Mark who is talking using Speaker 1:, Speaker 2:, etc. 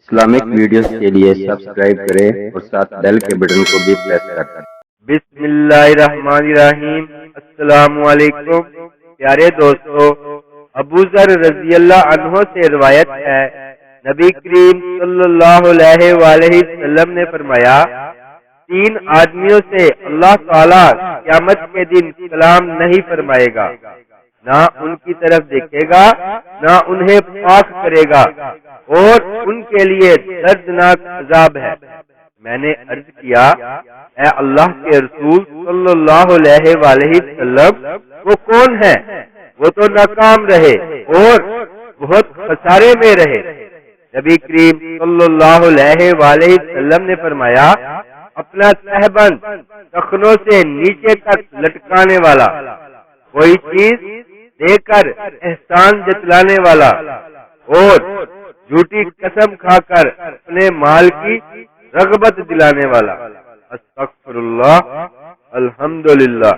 Speaker 1: Islamic videos کے لیے subscribe کریں اور ساتھ بیل کے بٹن کو بھی پریس کریں۔
Speaker 2: بسم اللہ الرحمن الرحیم۔ السلام علیکم پیارے دوستو، ابو ذر رضی اللہ عنہ سے روایت ہے، نبی کریم صلی اللہ علیہ وآلہ وسلم نے فرمایا، 3 آدمیوں سے اللہ تعالیٰ قیامت کے دن کلام نہیں فرمائے گا، نہ ان کی طرف دیکھے گا، نہ انہیں پاک کرے گا، اور ان کے لیے دردناک عذاب ہے۔ میں نے عرض کیا، اے اللہ کے رسول صلی اللہ علیہ وآلہ وسلم، وہ کون ہے؟ وہ تو ناکام رہے اور بہت خسارے میں رہے۔ نبی کریم صلی اللہ علیہ وآلہ وسلم نے فرمایا، اپنا تہبند ٹخنوں سے نیچے تک لٹکانے والا، کوئی چیز دے کر احسان جتلانے والا، اور جھوٹی قسم کھا کر اپنے مال کی رغبت دلانے والا۔ استغفر اللہ، الحمدللہ۔